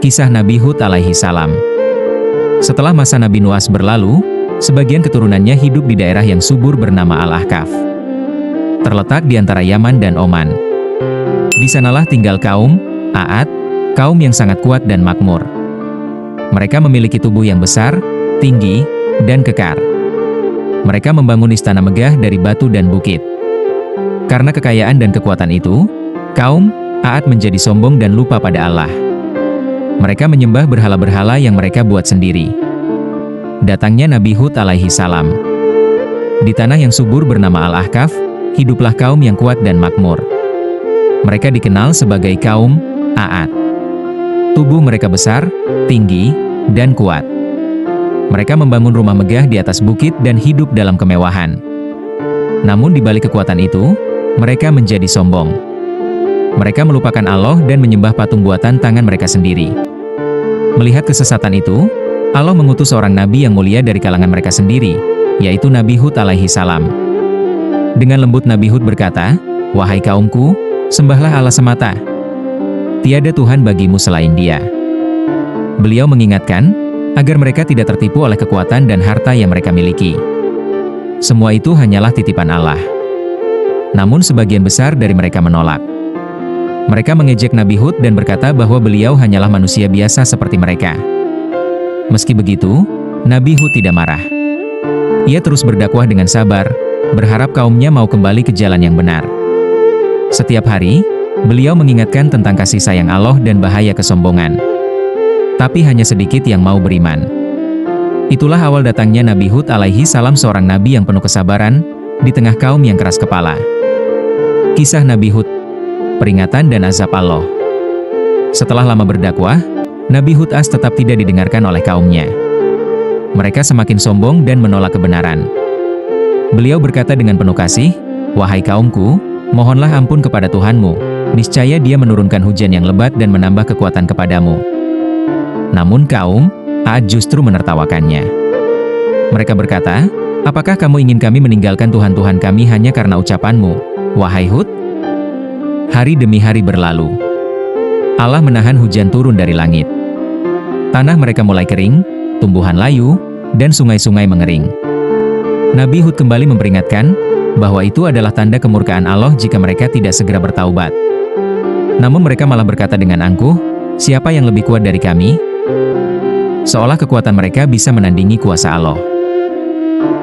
Kisah Nabi Hud alaihi salam. Setelah masa Nabi Nuh berlalu, sebagian keturunannya hidup di daerah yang subur bernama Al-Ahqaf. Terletak di antara Yaman dan Oman. Di sanalah tinggal kaum Aad, kaum yang sangat kuat dan makmur. Mereka memiliki tubuh yang besar, tinggi, dan kekar. Mereka membangun istana megah dari batu dan bukit. Karena kekayaan dan kekuatan itu, kaum Aad menjadi sombong dan lupa pada Allah. Mereka menyembah berhala-berhala yang mereka buat sendiri. Datangnya Nabi Hud alaihi salam. Di tanah yang subur bernama Al-Ahqaf, hiduplah kaum yang kuat dan makmur. Mereka dikenal sebagai kaum Aad. Tubuh mereka besar, tinggi, dan kuat. Mereka membangun rumah megah di atas bukit dan hidup dalam kemewahan. Namun di balik kekuatan itu, mereka menjadi sombong. Mereka melupakan Allah dan menyembah patung buatan tangan mereka sendiri. Melihat kesesatan itu, Allah mengutus seorang nabi yang mulia dari kalangan mereka sendiri, yaitu Nabi Hud alaihi salam. Dengan lembut Nabi Hud berkata, "Wahai kaumku, sembahlah Allah semata. Tiada Tuhan bagimu selain Dia." Beliau mengingatkan, agar mereka tidak tertipu oleh kekuatan dan harta yang mereka miliki. Semua itu hanyalah titipan Allah. Namun sebagian besar dari mereka menolak. Mereka mengejek Nabi Hud dan berkata bahwa beliau hanyalah manusia biasa seperti mereka. Meski begitu, Nabi Hud tidak marah. Ia terus berdakwah dengan sabar, berharap kaumnya mau kembali ke jalan yang benar. Setiap hari, beliau mengingatkan tentang kasih sayang Allah dan bahaya kesombongan. Tapi hanya sedikit yang mau beriman. Itulah awal datangnya Nabi Hud alaihi salam, seorang nabi yang penuh kesabaran, di tengah kaum yang keras kepala. Kisah Nabi Hud, peringatan dan azab Allah. Setelah lama berdakwah, Nabi Hud tetap tidak didengarkan oleh kaumnya. Mereka semakin sombong dan menolak kebenaran. Beliau berkata dengan penuh kasih, "Wahai kaumku, mohonlah ampun kepada Tuhanmu, niscaya Dia menurunkan hujan yang lebat dan menambah kekuatan kepadamu." Namun kaum Aad justru menertawakannya. Mereka berkata, "Apakah kamu ingin kami meninggalkan Tuhan-Tuhan kami hanya karena ucapanmu, wahai Hud?" Hari demi hari berlalu. Allah menahan hujan turun dari langit. Tanah mereka mulai kering, tumbuhan layu, dan sungai-sungai mengering. Nabi Hud kembali memperingatkan bahwa itu adalah tanda kemurkaan Allah jika mereka tidak segera bertaubat. Namun mereka malah berkata dengan angkuh, "Siapa yang lebih kuat dari kami?" Seolah kekuatan mereka bisa menandingi kuasa Allah.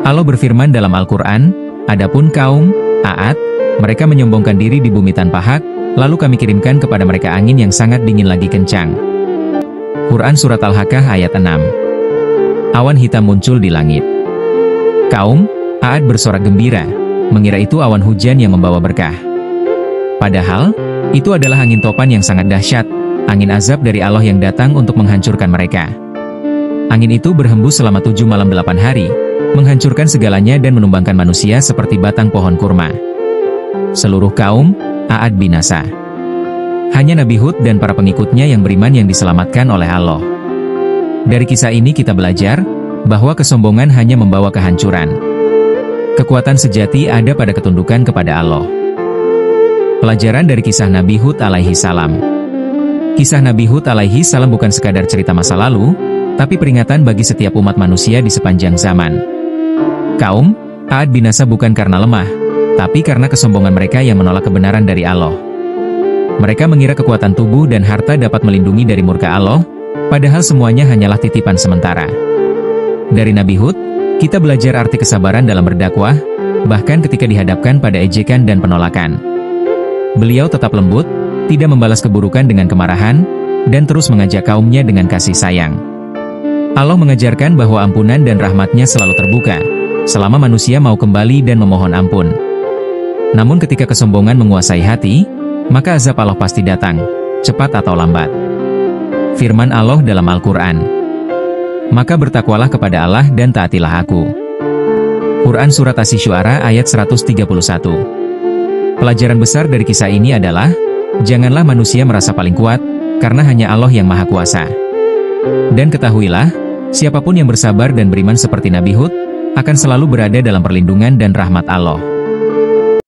Allah berfirman dalam Al-Quran, "Adapun kaum Aad, mereka menyombongkan diri di bumi tanpa hak, lalu kami kirimkan kepada mereka angin yang sangat dingin lagi kencang." Quran Surat Al-Haqqah ayat 6. Awan hitam muncul di langit. Kaum Aad bersorak gembira, mengira itu awan hujan yang membawa berkah. Padahal, itu adalah angin topan yang sangat dahsyat, angin azab dari Allah yang datang untuk menghancurkan mereka. Angin itu berhembus selama 7 malam 8 hari, menghancurkan segalanya dan menumbangkan manusia seperti batang pohon kurma. Seluruh kaum Aad binasa. Hanya Nabi Hud dan para pengikutnya yang beriman yang diselamatkan oleh Allah. Dari kisah ini kita belajar bahwa kesombongan hanya membawa kehancuran. Kekuatan sejati ada pada ketundukan kepada Allah. Pelajaran dari kisah Nabi Hud alaihi salam. Kisah Nabi Hud alaihi salam bukan sekadar cerita masa lalu, tapi peringatan bagi setiap umat manusia di sepanjang zaman. Kaum Aad binasa bukan karena lemah, tapi karena kesombongan mereka yang menolak kebenaran dari Allah. Mereka mengira kekuatan tubuh dan harta dapat melindungi dari murka Allah, padahal semuanya hanyalah titipan sementara. Dari Nabi Hud, kita belajar arti kesabaran dalam berdakwah, bahkan ketika dihadapkan pada ejekan dan penolakan. Beliau tetap lembut, tidak membalas keburukan dengan kemarahan, dan terus mengajak kaumnya dengan kasih sayang. Allah mengajarkan bahwa ampunan dan rahmat-Nya selalu terbuka, selama manusia mau kembali dan memohon ampun. Namun ketika kesombongan menguasai hati, maka azab Allah pasti datang, cepat atau lambat. Firman Allah dalam Al-Quran, "Maka bertakwalah kepada Allah dan taatilah Aku." Quran Surat Asy-Syu'ara ayat 131. Pelajaran besar dari kisah ini adalah, janganlah manusia merasa paling kuat, karena hanya Allah yang Maha Kuasa. Dan ketahuilah, siapapun yang bersabar dan beriman seperti Nabi Hud, akan selalu berada dalam perlindungan dan rahmat Allah.